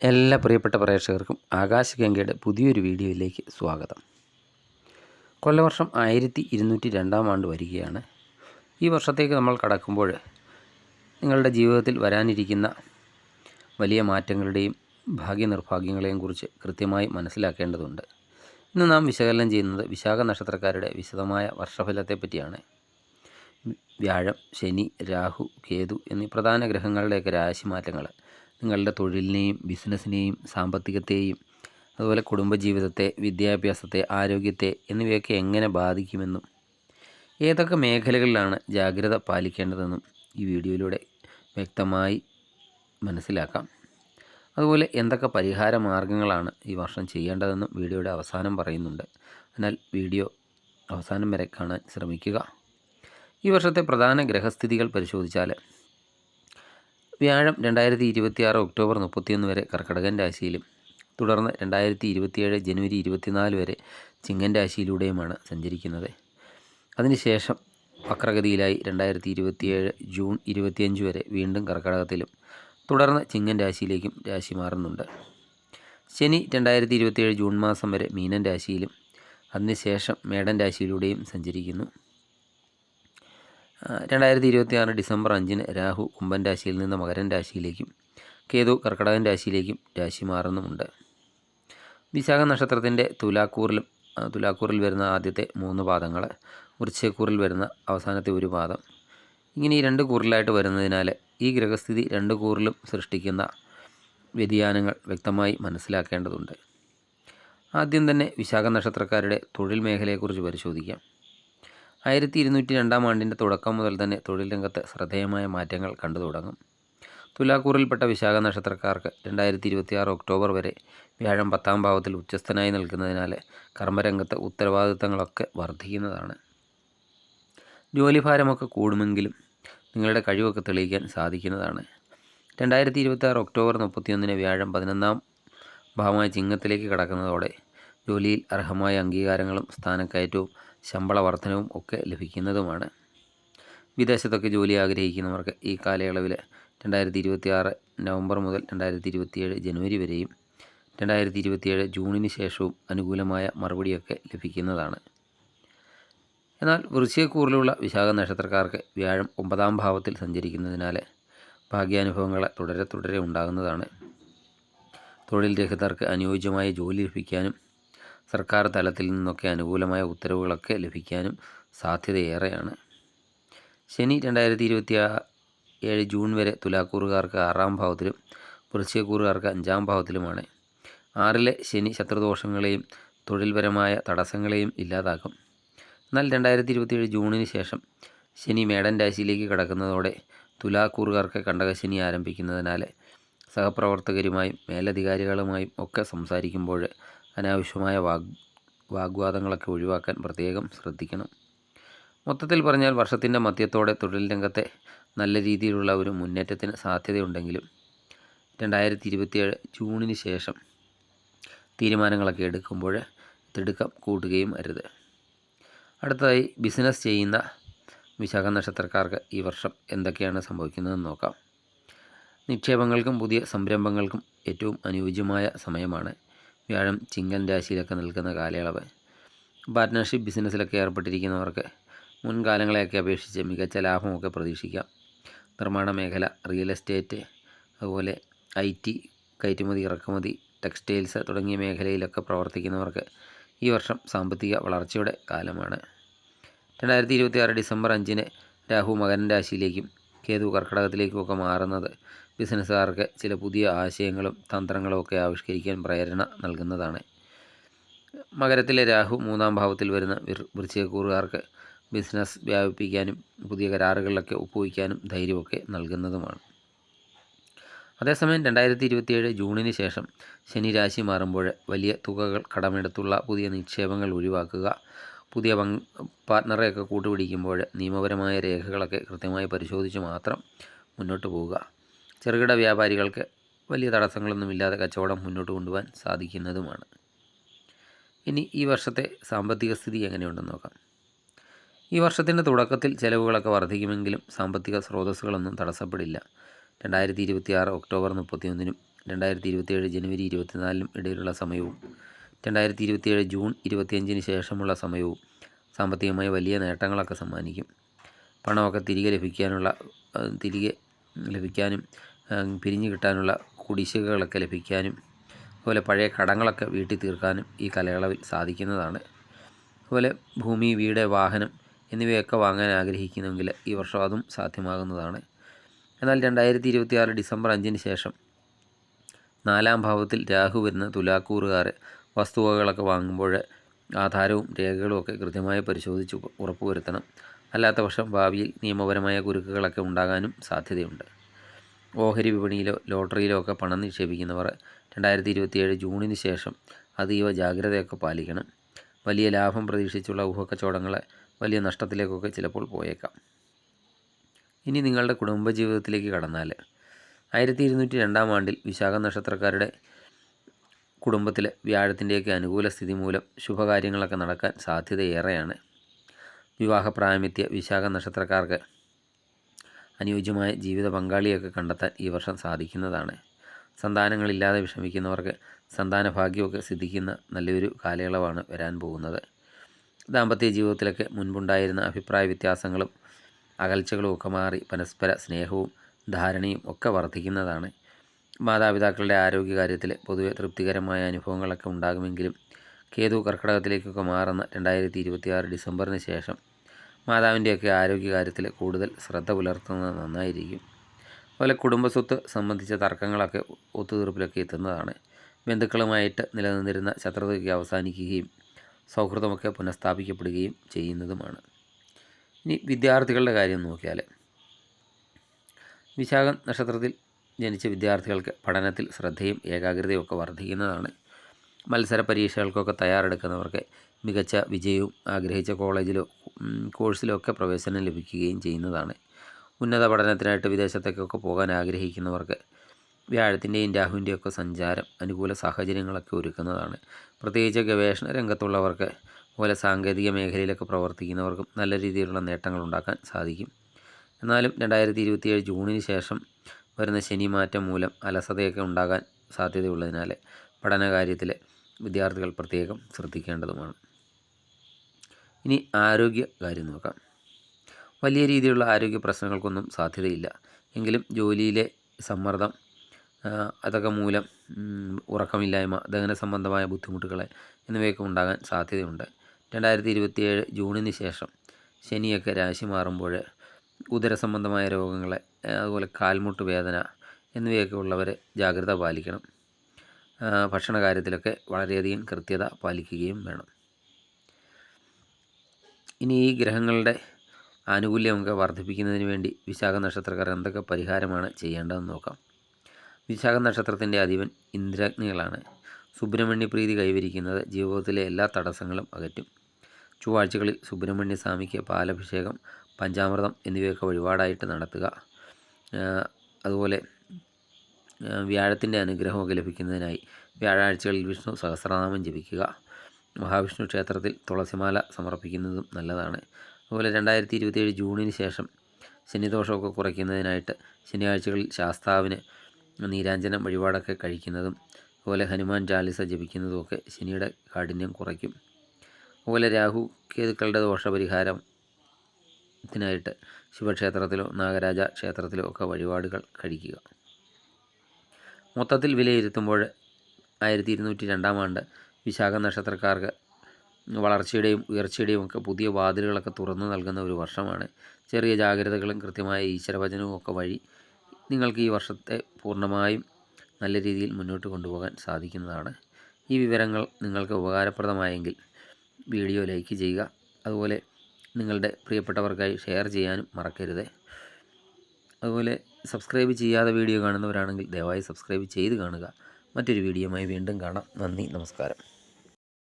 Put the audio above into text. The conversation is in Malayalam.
എല്ലാ പ്രിയപ്പെട്ട പ്രേക്ഷകർക്കും ആകാശഗംഗയുടെ പുതിയൊരു വീഡിയോയിലേക്ക് സ്വാഗതം. കൊല്ലവർഷം 1202 ആണ്ട് വരികയാണ്. ഈ വർഷത്തേക്ക് നമ്മൾ കടക്കുമ്പോൾ നിങ്ങളുടെ ജീവിതത്തിൽ വരാനിരിക്കുന്ന വലിയ മാറ്റങ്ങളുടെയും ഭാഗ്യനിർഭാഗ്യങ്ങളെയും കുറിച്ച് കൃത്യമായി മനസ്സിലാക്കേണ്ടതുണ്ട്. ഇന്ന് നാം വിശകലനം ചെയ്യുന്നത് വിശാഖ നക്ഷത്രക്കാരുടെ വിശദമായ വർഷഫലത്തെ പറ്റിയാണ്. വ്യാഴം, ശനി, രാഹു, കേതു എന്നീ പ്രധാന ഗ്രഹങ്ങളുടെയൊക്കെ രാശിമാറ്റങ്ങൾ നിങ്ങളുടെ തൊഴിലിനെയും ബിസിനസ്സിനെയും സാമ്പത്തികത്തെയും അതുപോലെ കുടുംബജീവിതത്തെ, വിദ്യാഭ്യാസത്തെ, ആരോഗ്യത്തെ എന്നിവയൊക്കെ എങ്ങനെ ബാധിക്കുമെന്നും ഏതൊക്കെ മേഖലകളിലാണ് ജാഗ്രത പാലിക്കേണ്ടതെന്നും ഈ വീഡിയോയിലൂടെ വ്യക്തമായി മനസ്സിലാക്കാം. അതുപോലെ എന്തൊക്കെ പരിഹാര മാർഗങ്ങളാണ് ഈ വർഷം ചെയ്യേണ്ടതെന്നും വീഡിയോയുടെ അവസാനം പറയുന്നുണ്ട്. അതിനാൽ വീഡിയോ അവസാനം വരെ കാണാൻ ശ്രമിക്കുക. ഈ വർഷത്തെ പ്രധാന ഗ്രഹസ്ഥിതികൾ പരിശോധിച്ചാൽ വ്യാഴം 2026 ഒക്ടോബർ 31 വരെ കർക്കിടകൻ രാശിയിലും തുടർന്ന് 2027 ജനുവരി 24 വരെ ചിങ്ങൻ രാശിയിലൂടെയുമാണ് സഞ്ചരിക്കുന്നത്. അതിനുശേഷം വക്രഗതിയിലായി 2027 ജൂൺ 25 വരെ വീണ്ടും കർക്കിടകത്തിലും തുടർന്ന് ചിങ്ങൻ രാശിയിലേക്കും രാശി മാറുന്നുണ്ട്. ശനി 2027 ജൂൺ മാസം വരെ മീനൻ രാശിയിലും അതിനുശേഷം മേടൻ രാശിയിലൂടെയും സഞ്ചരിക്കുന്നു. 2026 ഡിസംബർ 5 രാഹു കുംഭൻ രാശിയിൽ നിന്ന് മകരൻ രാശിയിലേക്കും കേതു കർക്കിടകൻ രാശിയിലേക്കും രാശി മാറുന്നുമുണ്ട്. വിശാഖ നക്ഷത്രത്തിൻ്റെ തുലാക്കൂറിൽ വരുന്ന ആദ്യത്തെ 3 പാദങ്ങൾ, വൃശ്ചികക്കൂറിൽ വരുന്ന അവസാനത്തെ 1 പാദം, ഇങ്ങനെ ഈ 2 കൂറിലായിട്ട് വരുന്നതിനാൽ ഈ ഗ്രഹസ്ഥിതി 2 കൂറിലും സൃഷ്ടിക്കുന്ന വ്യതിയാനങ്ങൾ വ്യക്തമായി മനസ്സിലാക്കേണ്ടതുണ്ട്. ആദ്യം തന്നെ വിശാഖ നക്ഷത്രക്കാരുടെ തൊഴിൽ മേഖലയെക്കുറിച്ച് പരിശോധിക്കാം. 1202 ആണ്ടിൻ്റെ തുടക്കം മുതൽ തന്നെ തൊഴിൽ രംഗത്ത് ശ്രദ്ധേയമായ മാറ്റങ്ങൾ കണ്ടു തുടങ്ങും. തുലാക്കൂറിൽപ്പെട്ട വിശാഖ നക്ഷത്രക്കാർക്ക് 2026 ഒക്ടോബർ വരെ വ്യാഴം 10ാം ഭാവത്തിൽ ഉച്ചസ്ഥനായി നിൽക്കുന്നതിനാൽ കർമ്മരംഗത്ത് ഉത്തരവാദിത്തങ്ങളൊക്കെ വർദ്ധിക്കുന്നതാണ്. ജോലിഭാരമൊക്കെ കൂടുമെങ്കിലും നിങ്ങളുടെ കഴിവൊക്കെ തെളിയിക്കാൻ സാധിക്കുന്നതാണ്. 2026 ഒക്ടോബർ 31 വ്യാഴം 11ാം ഭാവമായ ചിങ്ങത്തിലേക്ക് കടക്കുന്നതോടെ ജോലിയിൽ അർഹമായ അംഗീകാരങ്ങളും സ്ഥാനക്കയറ്റവും ശമ്പള വർധനവും ഒക്കെ ലഭിക്കുന്നതുമാണ്. വിദേശത്തൊക്കെ ജോലി ആഗ്രഹിക്കുന്നവർക്ക് ഈ കാലയളവിൽ 2026 നവംബർ മുതൽ 2027 ജനുവരി വരെയും 2027 ജൂണിന് ശേഷവും അനുകൂലമായ മറുപടിയൊക്കെ ലഭിക്കുന്നതാണ്. എന്നാൽ വൃശ്ചികക്കൂറിലുള്ള വിശാഖ നക്ഷത്രക്കാർക്ക് വ്യാഴം 9ാം ഭാവത്തിൽ സഞ്ചരിക്കുന്നതിനാൽ ഭാഗ്യാനുഭവങ്ങൾ തുടരെ ഉണ്ടാകുന്നതാണ്. തൊഴിൽ രഹിതർക്ക് അനുയോജ്യമായ ജോലി ലഭിക്കാനും സർക്കാർ തലത്തിൽ നിന്നൊക്കെ അനുകൂലമായ ഉത്തരവുകളൊക്കെ ലഭിക്കാനും സാധ്യതയേറെയാണ്. ശനി 2027 ജൂൺ വരെ തുലാക്കൂറുകാർക്ക് 6ാം ഭാവത്തിലും വൃശ്ചികക്കൂറുകാർക്ക് 5ാം ഭാവത്തിലുമാണ്. 6ലെ ശനി ശത്രുദോഷങ്ങളെയും തൊഴിൽപരമായ തടസ്സങ്ങളെയും ഇല്ലാതാക്കും. എന്നാൽ 2027 ജൂണിന് ശേഷം ശനി മേടൻ രാശിയിലേക്ക് കടക്കുന്നതോടെ തുലാക്കൂറുകാർക്ക് കണ്ടകശനി ആരംഭിക്കുന്നതിനാൽ സഹപ്രവർത്തകരുമായും മേലധികാരികളുമായും ഒക്കെ സംസാരിക്കുമ്പോൾ അനാവശ്യമായ വാഗ്വാദങ്ങളൊക്കെ ഒഴിവാക്കാൻ പ്രത്യേകം ശ്രദ്ധിക്കണം. മൊത്തത്തിൽ പറഞ്ഞാൽ വർഷത്തിൻ്റെ മധ്യത്തോടെ തൊഴിൽ രംഗത്തെ നല്ല രീതിയിലുള്ള ഒരു മുന്നേറ്റത്തിന് സാധ്യതയുണ്ടെങ്കിലും 2027 ജൂണിന് ശേഷം തീരുമാനങ്ങളൊക്കെ എടുക്കുമ്പോൾ തിടുക്കം കൂട്ടുകയും അരുത്. അടുത്തതായി ബിസിനസ് ചെയ്യുന്ന വിശാഖ നക്ഷത്രക്കാർക്ക് ഈ വർഷം എന്തൊക്കെയാണ് സംഭവിക്കുന്നതെന്ന് നോക്കാം. നിക്ഷേപങ്ങൾക്കും പുതിയ സംരംഭങ്ങൾക്കും ഏറ്റവും അനുയോജ്യമായ സമയമാണ്. വ്യാഴം ചിങ്ങൻ രാശിയിലൊക്കെ നിൽക്കുന്ന കാലയളവ്. പാർട്ട്ണർഷിപ്പ് ബിസിനസ്സിലൊക്കെ ഏർപ്പെട്ടിരിക്കുന്നവർക്ക് മുൻകാലങ്ങളെയൊക്കെ അപേക്ഷിച്ച് മികച്ച ലാഭമൊക്കെ പ്രതീക്ഷിക്കാം. നിർമ്മാണ മേഖല, റിയൽ എസ്റ്റേറ്റ്, അതുപോലെ IT, കയറ്റുമതി ഇറക്കുമതി, ടെക്സ്റ്റൈൽസ് തുടങ്ങിയ മേഖലയിലൊക്കെ പ്രവർത്തിക്കുന്നവർക്ക് ഈ വർഷം സാമ്പത്തിക വളർച്ചയുടെ കാലമാണ്. 2026 ഡിസംബർ 5 രാഹു മകരൻ രാശിയിലേക്കും കേതു കർക്കിടകത്തിലേക്കുമൊക്കെ മാറുന്നത് ബിസിനസ്സുകാർക്ക് ചില പുതിയ ആശയങ്ങളും തന്ത്രങ്ങളും ഒക്കെ ആവിഷ്കരിക്കാൻ പ്രേരണ നൽകുന്നതാണ്. മകരത്തിലെ രാഹു 3ാം ഭാവത്തിൽ വരുന്ന വൃശ്ചികക്കൂറുകാർക്ക് ബിസിനസ് വ്യാപിപ്പിക്കാനും പുതിയ കരാറുകളിലൊക്കെ ഒപ്പുവയ്ക്കാനും ധൈര്യമൊക്കെ നൽകുന്നതുമാണ്. അതേസമയം 2027 ജൂണിന് ശേഷം ശനി രാശി മാറുമ്പോൾ വലിയ തുകകൾ കടമെടുത്തുള്ള പുതിയ നിക്ഷേപങ്ങൾ ഒഴിവാക്കുക. പുതിയ പാർട്ട്ണറെയൊക്കെ കൂട്ടുപിടിക്കുമ്പോൾ നിയമപരമായ രേഖകളൊക്കെ കൃത്യമായി പരിശോധിച്ച് മാത്രം മുന്നോട്ട് പോവുക. ചെറുകിട വ്യാപാരികൾക്ക് വലിയ തടസ്സങ്ങളൊന്നുമില്ലാതെ കച്ചവടം മുന്നോട്ട് കൊണ്ടുപോകാൻ സാധിക്കുന്നതുമാണ്. ഇനി ഈ വർഷത്തെ സാമ്പത്തിക സ്ഥിതി എങ്ങനെയുണ്ടെന്ന് നോക്കാം. ഈ വർഷത്തിൻ്റെ തുടക്കത്തിൽ ചിലവുകളൊക്കെ വർദ്ധിക്കുമെങ്കിലും സാമ്പത്തിക സ്രോതസ്സുകളൊന്നും തടസ്സപ്പെടില്ല. 2026 ഒക്ടോബർ 31 2027 ജനുവരി 24 ഇടയിലുള്ള സമയവും 2027 ജൂൺ 25 ശേഷമുള്ള സമയവും സാമ്പത്തികമായി വലിയ നേട്ടങ്ങളൊക്കെ സമ്മാനിക്കും. പണമൊക്കെ തിരികെ ലഭിക്കാനും പിരിഞ്ഞു കിട്ടാനുള്ള കുടിശ്ശികകളൊക്കെ ലഭിക്കാനും അതുപോലെ പഴയ കടങ്ങളൊക്കെ വീട്ടി തീർക്കാനും ഈ കാലയളവിൽ സാധിക്കുന്നതാണ്. അതുപോലെ ഭൂമി, വീട്, വാഹനം എന്നിവയൊക്കെ വാങ്ങാൻ ആഗ്രഹിക്കുന്നെങ്കിൽ ഈ വർഷം അതും സാധ്യമാകുന്നതാണ്. എന്നാൽ 2026 ഡിസംബർ 5 ശേഷം 4-ാം ഭാവത്തിൽ രാഹു വരുന്ന തുലാക്കൂറുകാർ വസ്തുവകകളൊക്കെ വാങ്ങുമ്പോൾ ആധാരവും രേഖകളും ഒക്കെ കൃത്യമായി പരിശോധിച്ച് ഉറപ്പുവരുത്തണം. അല്ലാത്ത പക്ഷം ഭാവിയിൽ നിയമപരമായ കുരുക്കുകളൊക്കെ ഉണ്ടാകാനും സാധ്യതയുണ്ട്. ഓഹരി വിപണിയിലോ ലോട്ടറിയിലോ ഒക്കെ പണം നിക്ഷേപിക്കുന്നവർ 2027 ജൂണിന് ശേഷം അതീവ ജാഗ്രതയൊക്കെ പാലിക്കണം. വലിയ ലാഭം പ്രതീക്ഷിച്ചുള്ള ഊഹക്കച്ചവടങ്ങളെ വലിയ നഷ്ടത്തിലേക്കൊക്കെ ചിലപ്പോൾ പോയേക്കാം. ഇനി നിങ്ങളുടെ കുടുംബജീവിതത്തിലേക്ക് കടന്നാൽ 1202 ആണ്ടിൽ വിശാഖ നക്ഷത്രക്കാരുടെ കുടുംബത്തിൽ വ്യാഴത്തിൻ്റെയൊക്കെ അനുകൂല സ്ഥിതി മൂലം ശുഭകാര്യങ്ങളൊക്കെ നടക്കാൻ സാധ്യതയേറെയാണ്. വിവാഹപ്രായമെത്തിയ വിശാഖ നക്ഷത്രക്കാർക്ക് അനുയോജ്യമായ ജീവിത പങ്കാളിയൊക്കെ കണ്ടെത്താൻ ഈ വർഷം സാധിക്കുന്നതാണ്. സന്താനങ്ങളില്ലാതെ വിഷമിക്കുന്നവർക്ക് സന്താന ഭാഗ്യമൊക്കെ സിദ്ധിക്കുന്ന നല്ലൊരു കാലയളവാണ് വരാൻ പോകുന്നത്. ദാമ്പത്യ ജീവിതത്തിലൊക്കെ മുൻപുണ്ടായിരുന്ന അഭിപ്രായ വ്യത്യാസങ്ങളും അകൽച്ചകളും ഒക്കെ മാറി പരസ്പര സ്നേഹവും ധാരണയും ഒക്കെ വർദ്ധിക്കുന്നതാണ്. മാതാപിതാക്കളുടെ ആരോഗ്യകാര്യത്തിൽ പൊതുവെ തൃപ്തികരമായ അനുഭവങ്ങളൊക്കെ ഉണ്ടാകുമെങ്കിലും കേതു കർക്കിടകത്തിലേക്കൊക്കെ മാറുന്ന 2026 ഡിസംബറിന് ശേഷം മാതാവിൻ്റെയൊക്കെ ആരോഗ്യകാര്യത്തിൽ കൂടുതൽ ശ്രദ്ധ പുലർത്തുന്നത് നന്നായിരിക്കും. അതുപോലെ കുടുംബസ്വത്ത് സംബന്ധിച്ച തർക്കങ്ങളൊക്കെ ഒത്തുതീർപ്പിലൊക്കെ എത്തുന്നതാണ്. ബന്ധുക്കളുമായിട്ട് നിലനിന്നിരുന്ന ശത്രുതയൊക്കെ അവസാനിക്കുകയും സൗഹൃദമൊക്കെ പുനഃസ്ഥാപിക്കപ്പെടുകയും ചെയ്യുന്നതുമാണ്. ഇനി വിദ്യാർത്ഥികളുടെ കാര്യം നോക്കിയാൽ വിശാഖ നക്ഷത്രത്തിൽ ജനിച്ച വിദ്യാർത്ഥികൾക്ക് പഠനത്തിൽ ശ്രദ്ധയും ഏകാഗ്രതയും ഒക്കെ വർദ്ധിക്കുന്നതാണ്. മത്സര പരീക്ഷകൾക്കൊക്കെ തയ്യാറെടുക്കുന്നവർക്ക് മികച്ച വിജയവും ആഗ്രഹിച്ച കോളേജിലോ കോഴ്സിലോ ഒക്കെ പ്രവേശനം ലഭിക്കുകയും ചെയ്യുന്നതാണ്. ഉന്നത പഠനത്തിനായിട്ട് വിദേശത്തേക്കൊക്കെ പോകാൻ ആഗ്രഹിക്കുന്നവർക്ക് വ്യാഴത്തിൻ്റെയും രാഹുവിൻ്റെയും ഒക്കെ സഞ്ചാരം അനുകൂല സാഹചര്യങ്ങളൊക്കെ ഒരുക്കുന്നതാണ്. പ്രത്യേകിച്ച് ഗവേഷണ രംഗത്തുള്ളവർക്ക് അതുപോലെ സാങ്കേതിക മേഖലയിലൊക്കെ പ്രവർത്തിക്കുന്നവർക്കും നല്ല രീതിയിലുള്ള നേട്ടങ്ങൾ ഉണ്ടാക്കാൻ സാധിക്കും. എന്നാലും 2027 ജൂണിന് ശേഷം വരുന്ന ശനി മാറ്റം മൂലം അലസതയൊക്കെ ഉണ്ടാകാൻ സാധ്യതയുള്ളതിനാൽ പഠനകാര്യത്തിൽ വിദ്യാർത്ഥികൾ പ്രത്യേകം ശ്രദ്ധിക്കേണ്ടതുമാണ്. ഇനി ആരോഗ്യ കാര്യം നോക്കാം. വലിയ രീതിയിലുള്ള ആരോഗ്യ പ്രശ്നങ്ങൾക്കൊന്നും സാധ്യതയില്ല. എങ്കിലും ജോലിയിലെ സമ്മർദ്ദം അതൊക്കെ മൂലം ഉറക്കമില്ലായ്മ, ദഹന സംബന്ധമായ ബുദ്ധിമുട്ടുകൾ എന്നിവയൊക്കെ ഉണ്ടാകാൻ സാധ്യതയുണ്ട്. 2027 ജൂണിന് ശേഷം ശനിയൊക്കെ രാശി മാറുമ്പോൾ ഉദരസംബന്ധമായ രോഗങ്ങൾ, അതുപോലെ കാൽമുട്ട് വേദന എന്നിവയൊക്കെ ഉള്ളവർ ജാഗ്രത പാലിക്കണം. ഭക്ഷണ കാര്യത്തിലൊക്കെ വളരെയധികം കൃത്യത പാലിക്കുകയും വേണം. ഇനി ഈ ഗ്രഹങ്ങളുടെ ആനുകൂല്യമൊക്കെ വർദ്ധിപ്പിക്കുന്നതിന് വേണ്ടി വിശാഖ നക്ഷത്രക്കാർ എന്തൊക്കെ പരിഹാരമാണ് ചെയ്യേണ്ടതെന്ന് നോക്കാം. വിശാഖ നക്ഷത്രത്തിൻ്റെ അധിപൻ ഇന്ദ്രാഗ്നികളാണ്. സുബ്രഹ്മണ്യ പ്രീതി കൈവരിക്കുന്നത് ജീവിതത്തിലെ എല്ലാ തടസ്സങ്ങളും അകറ്റും. ചൊവ്വാഴ്ചകളിൽ സുബ്രഹ്മണ്യ സ്വാമിക്ക് പാലഭിഷേകം, പഞ്ചാമൃതം എന്നിവയൊക്കെ വഴിപാടായിട്ട് നടത്തുക. അതുപോലെ വ്യാഴത്തിൻ്റെ അനുഗ്രഹമൊക്കെ ലഭിക്കുന്നതിനായി വ്യാഴാഴ്ചകളിൽ വിഷ്ണു സഹസ്രനാമം ജപിക്കുക. മഹാവിഷ്ണു ക്ഷേത്രത്തിൽ തുളസിമാല സമർപ്പിക്കുന്നതും നല്ലതാണ്. അതുപോലെ 2027 ജൂണിന് ശേഷം ശനിദോഷമൊക്കെ കുറയ്ക്കുന്നതിനായിട്ട് ശനിയാഴ്ചകളിൽ ശാസ്താവിന് നീരാഞ്ജനം വഴിപാടൊക്കെ കഴിക്കുന്നതും അതുപോലെ ഹനുമാൻ ചാലിസ ജപിക്കുന്നതുമൊക്കെ ശനിയുടെ കാഠിന്യം കുറയ്ക്കും. അതുപോലെ രാഹു കേതുക്കളുടെ ദോഷപരിഹാരത്തിനായിട്ട് ശിവക്ഷേത്രത്തിലോ നാഗരാജ ക്ഷേത്രത്തിലോ ഒക്കെ വഴിപാടുകൾ കഴിക്കുക. മൊത്തത്തിൽ വിലയിരുത്തുമ്പോൾ 1202 ആണ്ട് വിശാഖ നക്ഷത്രക്കാർക്ക് വളർച്ചയുടെയും ഉയർച്ചയുടെയും ഒക്കെ പുതിയ വാതിലുകളൊക്കെ തുറന്നു നൽകുന്ന ഒരു വർഷമാണ്. ചെറിയ ജാഗ്രതകളും കൃത്യമായ ഈശ്വരവചനവും ഒക്കെ വഴി നിങ്ങൾക്ക് ഈ വർഷത്തെ പൂർണ്ണമായും നല്ല രീതിയിൽ മുന്നോട്ട് കൊണ്ടുപോകാൻ സാധിക്കുന്നതാണ്. ഈ വിവരങ്ങൾ നിങ്ങൾക്ക് ഉപകാരപ്രദമായെങ്കിൽ വീഡിയോ ലൈക്ക് ചെയ്യുക. അതുപോലെ നിങ്ങളുടെ പ്രിയപ്പെട്ടവർക്കായി ഷെയർ ചെയ്യാനും മറക്കരുത്. അതുപോലെ സബ്സ്ക്രൈബ് ചെയ്യാതെ വീഡിയോ കാണുന്നവരാണെങ്കിൽ ദയവായി സബ്സ്ക്രൈബ് ചെയ്ത് കാണുക. മറ്റൊരു വീഡിയോയുമായി വീണ്ടും കാണാം. നന്ദി, നമസ്കാരം.